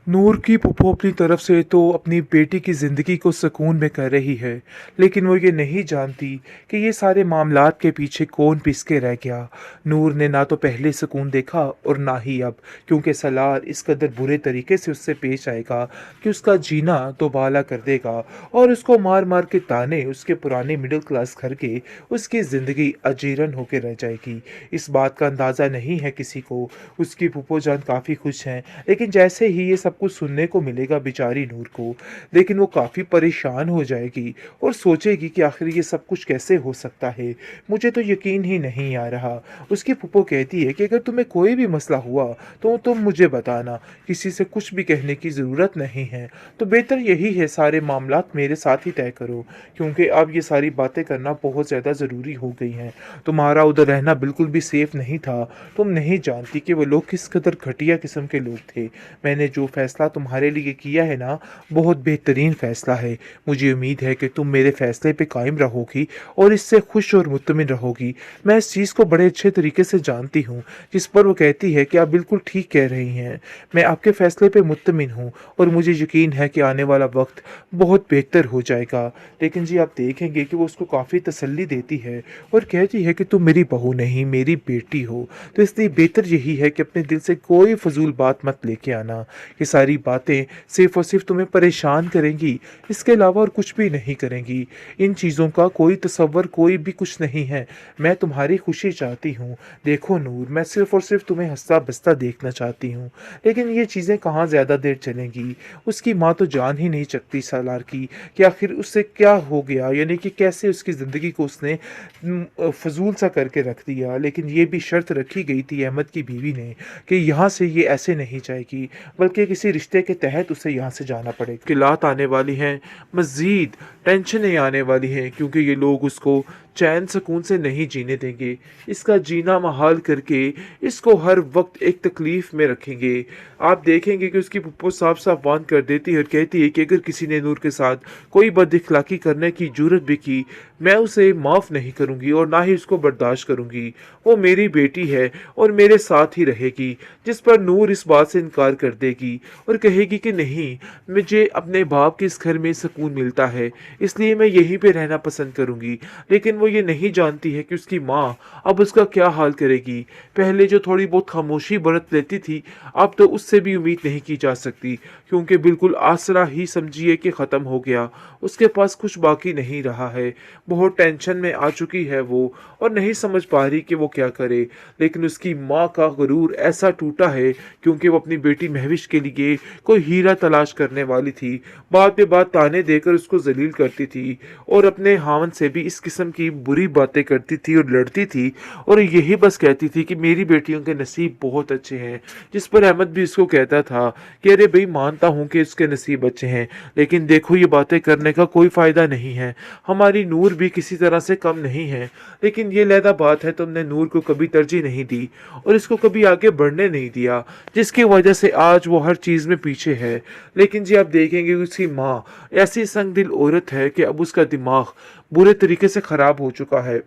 नूर की फूफो अपनी तरफ से तो अपनी बेटी की ज़िंदगी को सुकून में कर रही है, लेकिन वो ये नहीं जानती कि ये सारे मामलात के पीछे कौन पिस के रह गया। नूर ने ना तो पहले सुकून देखा और ना ही अब, क्योंकि सलार इस कदर बुरे तरीके से उससे पेश आएगा कि उसका जीना दोबाला कर देगा और उसको मार मार के ताने उसके पुराने मिडिल क्लास घर के उसकी ज़िंदगी अजीरन होकर रह जाएगी। इस बात का अंदाज़ा नहीं है किसी को। उसकी फूफो जान काफ़ी खुश हैं, लेकिन जैसे ही ये सब कुछ सुनने को मिलेगा बेचारी नूर को, लेकिन वो काफ़ी परेशान हो जाएगी और सोचेगी कि आखिर ये सब कुछ कैसे हो सकता है। मुझे तो यकीन ही नहीं आ रहा। उसकी फूफो कहती है कि अगर तुम्हें कोई भी मसला हुआ तो तुम मुझे बताना, किसी से कुछ भी कहने की ज़रूरत नहीं है। तो बेहतर यही है सारे मामलात मेरे साथ ही तय करो, क्योंकि अब ये सारी बातें करना बहुत ज़्यादा ज़रूरी हो गई हैं। तुम्हारा उधर रहना बिल्कुल भी सेफ नहीं था। तुम नहीं जानती कि वो लोग किस कदर घटिया किस्म के लोग थे। मैंने जो फ़ैसला तुम्हारे लिए किया है ना, बहुत बेहतरीन फ़ैसला है। मुझे उम्मीद है कि तुम मेरे फ़ैसले पे कायम रहोगी और इससे खुश और मुत्तमिन रहोगी। मैं इस चीज़ को बड़े अच्छे तरीके से जानती हूँ, जिस पर वो कहती है कि आप बिल्कुल ठीक कह रही हैं। मैं आपके फ़ैसले पे मुत्तमिन हूँ और मुझे यकीन है कि आने वाला वक़्त बहुत बेहतर हो जाएगा। लेकिन जी आप देखेंगे कि वो उसको काफ़ी तसल्ली देती है और कहती है कि तुम मेरी बहू नहीं, मेरी बेटी हो। तो इसलिए बेहतर यही है कि अपने दिल से कोई फ़ज़ूल बात मत लेके आना। ये सारी बातें सिर्फ़ और सिर्फ़ तुम्हें परेशान करेंगी, इसके अलावा और कुछ भी नहीं करेंगी। इन चीज़ों का कोई तसव्वुर कोई भी कुछ नहीं है। मैं तुम्हारी खुशी चाहती हूँ। देखो नूर, मैं सिर्फ़ और सिर्फ़ तुम्हें हँसता-बसता देखना चाहती हूँ। लेकिन ये चीज़ें कहाँ ज़्यादा देर चलेंगी। उसकी माँ तो जान ही नहीं सकती सालार की कि आखिर उससे क्या हो गया, यानी कि कैसे उसकी ज़िंदगी को उसने फ़ज़ूल सा करके रख दिया। लेकिन ये भी शर्त रखी गई थी अहमद की बीवी ने कि यहाँ से ये ऐसे नहीं जाएगी, बल्कि किसी रिश्ते के तहत उसे यहाँ से जाना पड़ेगा। मुश्किलात आने वाली हैं, मज़ीद टेंशनें आने वाली हैं, क्योंकि ये लोग उसको चैन सुकून से नहीं जीने देंगे। इसका जीना महाल करके इसको हर वक्त एक तकलीफ़ में रखेंगे। आप देखेंगे कि उसकी फूफो साफ-साफ वार्न कर देती है और कहती है कि अगर किसी ने नूर के साथ कोई बदअखलाक़ी करने की जुर्रत भी की, मैं उसे माफ़ नहीं करूँगी और ना ही उसको बर्दाश्त करूँगी। वो मेरी बेटी है और मेरे साथ ही रहेगी। जिस पर नूर इस बात से इनकार कर देगी और कहेगी कि नहीं, मुझे अपने बाप के इस घर में सुकून मिलता है, इसलिए मैं यहीं पे रहना पसंद करूँगी। लेकिन वो ये नहीं जानती है कि उसकी माँ अब उसका क्या हाल करेगी। पहले जो थोड़ी बहुत खामोशी बरत लेती थी, अब तो उससे भी उम्मीद नहीं की जा सकती, क्योंकि बिल्कुल आसरा ही समझिए कि ख़त्म हो गया। उसके पास कुछ बाकी नहीं रहा है। बहुत टेंशन में आ चुकी है वो और नहीं समझ पा रही कि वो क्या करे। लेकिन उसकी माँ का गुरूर ऐसा टूटा है, क्योंकि वो अपनी बेटी महविश के लिए कोई हीरा तलाश करने वाली थी। बात पे बात ताने देकर उसको ज़लील करती थी और अपने खावंद से भी इस किस्म की बुरी बातें करती थी और लड़ती थी और यही बस कहती थी कि मेरी बेटियों के नसीब बहुत अच्छे हैं। जिस पर अहमद भी उसको कहता था कि अरे भई, मानता हूँ कि उसके नसीब अच्छे हैं, लेकिन देखो ये बातें करने का कोई फ़ायदा नहीं है। हमारी नूर भी किसी तरह से कम नहीं है। लेकिन ये अलहदा बात है, तुमने नूर को कभी तरजीह नहीं दी और इसको कभी आगे बढ़ने नहीं दिया, जिसकी वजह से आज वो हर चीज़ में पीछे है। लेकिन जी आप देखेंगे उसकी माँ ऐसी संगदिल औरत है कि अब उसका दिमाग बुरे तरीके से ख़राब हो चुका है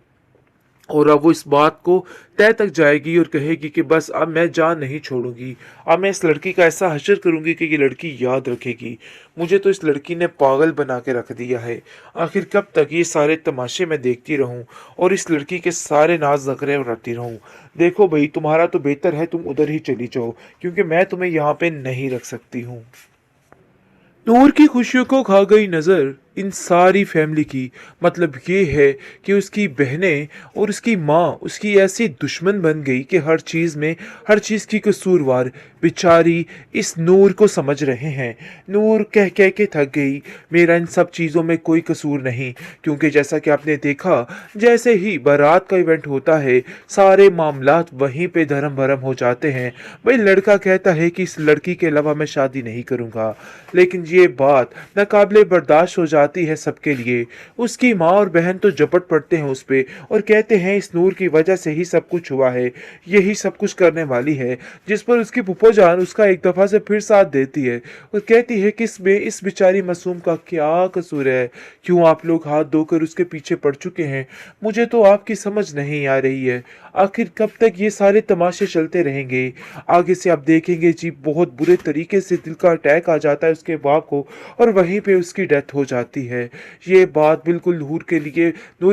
और अब वो इस बात को तय तक जाएगी और कहेगी कि बस अब मैं जान नहीं छोड़ूंगी। अब मैं इस लड़की का ऐसा हश्र करूंगी कि ये लड़की याद रखेगी। मुझे तो इस लड़की ने पागल बना के रख दिया है। आखिर कब तक ये सारे तमाशे मैं देखती रहूं और इस लड़की के सारे नाज नखरे उड़ाती रहूं। देखो भाई, तुम्हारा तो बेहतर है तुम उधर ही चली जाओ, क्योंकि मैं तुम्हें यहाँ पे नहीं रख सकती हूँ। नूर की खुशियों को खा गई नज़र इन सारी फैमिली की। मतलब ये है कि उसकी बहनें और उसकी माँ उसकी ऐसी दुश्मन बन गई कि हर चीज़ में हर चीज़ की कसूरवार बेचारी इस नूर को समझ रहे हैं। नूर कह कह के थक गई, मेरा इन सब चीज़ों में कोई कसूर नहीं, क्योंकि जैसा कि आपने देखा, जैसे ही बारात का इवेंट होता है सारे मामलात वहीं पे धर्म भरम हो जाते हैं। भाई लड़का कहता है कि इस लड़की के अलावा मैं शादी नहीं करूँगा, लेकिन ये बात नाकाबिले बर्दाश्त हो जाती है सबके लिए। उसकी माँ और बहन तो झपट पड़ते हैं उस पे और कहते हैं इस नूर की वजह से ही सब कुछ हुआ है, यही सब कुछ करने वाली है। जिस पर उसकी फूफो जान उसका एक दफ़ा से फिर साथ देती है और कहती है कि इसमें इस बेचारी मासूम का क्या कसूर है, क्यों आप लोग हाथ धोकर उसके पीछे पड़ चुके हैं। मुझे तो आपकी समझ नहीं आ रही है, आखिर कब तक ये सारे तमाशे चलते रहेंगे। आगे से आप देखेंगे जी बहुत बुरे तरीके से दिल का अटैक आ जाता है उसके बाप को और वहीं पे उसकी डेथ हो जाती है। ये बात बिल्कुल नूर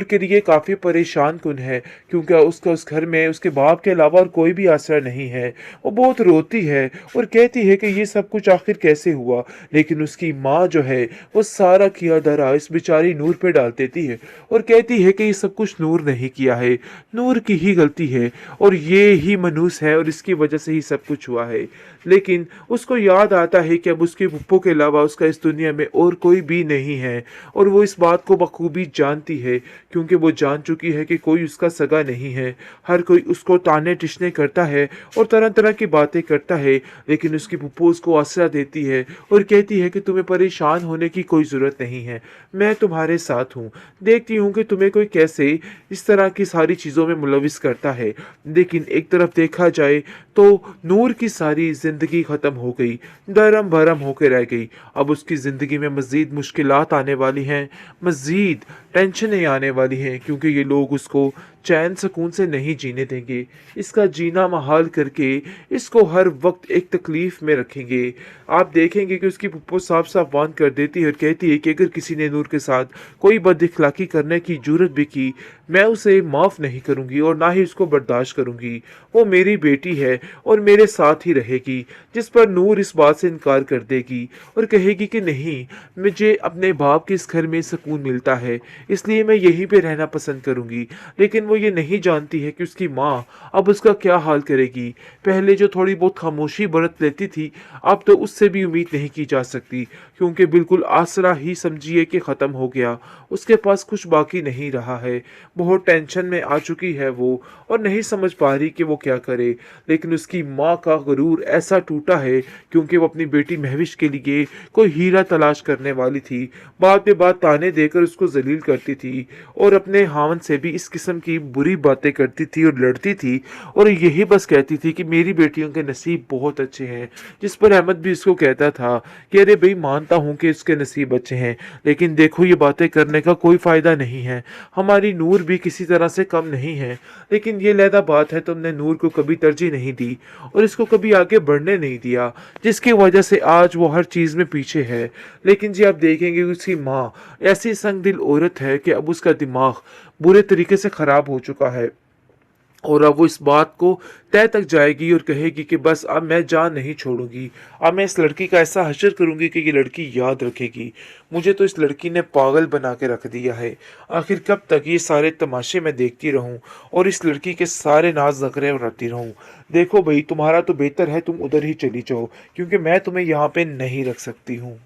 के लिए काफ़ी परेशान कुन है, क्योंकि उसका उस घर में उसके बाप के अलावा और कोई भी आसरा नहीं है। वो बहुत रोती है और कहती है कि ये सब कुछ आखिर कैसे हुआ, लेकिन उसकी माँ जो है वो सारा किया धरा इस बेचारी नूर पे डाल देती है और कहती है कि ये सब कुछ नूर नहीं किया है, नूर की ही गलती है और ये ही मनूस है और इसकी वजह से ही सब कुछ हुआ है। लेकिन उसको याद आता है कि अब उसके पुप्पो के अलावा उसका इस दुनिया में और कोई भी नहीं है और वो इस बात को बखूबी जानती है, क्योंकि वो जान चुकी है कि कोई उसका सगा नहीं है। हर कोई उसको ताने टिशने करता है और तरह तरह की बातें करता है, लेकिन उसकी पुप्पो उसको आसरा देती है और कहती है कि तुम्हें परेशान होने की कोई ज़रूरत नहीं है, मैं तुम्हारे साथ हूँ। देखती हूँ कि तुम्हें कोई कैसे इस तरह की सारी चीज़ों में मुलविस करता है। लेकिन एक तरफ देखा जाए तो नूर की सारी ज़िंदगी ख़त्म हो गई, दरम भरम होकर रह गई। अब उसकी ज़िंदगी में मज़ीद मुश्किलात आने वाली हैं, मज़ीद टेंशनें आने वाली हैं, क्योंकि ये लोग उसको चैन सुकून से नहीं जीने देंगे। इसका जीना महाल करके इसको हर वक्त एक तकलीफ़ में रखेंगे। आप देखेंगे कि उसकी पुप्पो साफ साफ वार्न कर देती है और कहती है कि अगर किसी ने नूर के साथ कोई बदअखलाक़ी करने की जुर्रत भी की, मैं उसे माफ़ नहीं करूँगी और ना ही उसको बर्दाश्त करूँगी। वो मेरी बेटी है और मेरे साथ ही रहेगी। जिस पर नूर इस बात से इनकार कर देगी और कहेगी कि नहीं, मुझे अपने बाप के इस घर में सुकून मिलता है, इसलिए मैं यहीं पे रहना पसंद करूँगी। लेकिन वो ये नहीं जानती है कि उसकी माँ अब उसका क्या हाल करेगी। पहले जो थोड़ी बहुत खामोशी बरत लेती थी, अब तो उससे भी उम्मीद नहीं की जा सकती, क्योंकि बिल्कुल आसरा ही समझिए कि ख़त्म हो गया। उसके पास कुछ बाकी नहीं रहा है। बहुत टेंशन में आ चुकी है वो और नहीं समझ पा रही कि वो क्या करे। लेकिन उसकी माँ का गुरूर ऐसा टूटा है, क्योंकि वो अपनी बेटी महविश के लिए कोई हीरा तलाश करने वाली थी। बात पे बात ताने देकर उसको जलील करती थी और अपने हावन से भी इस किस्म की बुरी बातें करती थी और लड़ती थी और यही बस कहती थी कि मेरी बेटियों के नसीब बहुत अच्छे हैं। जिस पर अहमद भी उसको कहता था कि अरे भाई, मानता हूँ कि उसके नसीब अच्छे हैं, लेकिन देखो ये बातें करने का कोई फ़ायदा नहीं है। हमारी नूर भी किसी तरह से कम नहीं है, लेकिन ये लहदा बात है, तुमने नूर को कभी तरजीह नहीं दी और इसको कभी आगे बढ़ने नहीं दिया, जिसकी वजह से आज वो हर चीज़ में पीछे है। लेकिन जी आप देखेंगे उसकी माँ ऐसी संग दिल औरत है कि अब उसका दिमाग बुरे तरीके से ख़राब हो चुका है और अब वो इस बात को तय तक जाएगी और कहेगी कि बस अब मैं जान नहीं छोड़ूंगी, अब मैं इस लड़की का ऐसा हश्र करूंगी कि ये लड़की याद रखेगी। मुझे तो इस लड़की ने पागल बना के रख दिया है। आखिर कब तक ये सारे तमाशे मैं देखती रहूं और इस लड़की के सारे नाज नखरे उड़ाती रहूं। देखो भाई, तुम्हारा तो बेहतर है तुम उधर ही चली जाओ, क्योंकि मैं तुम्हें यहाँ पे नहीं रख सकती हूँ।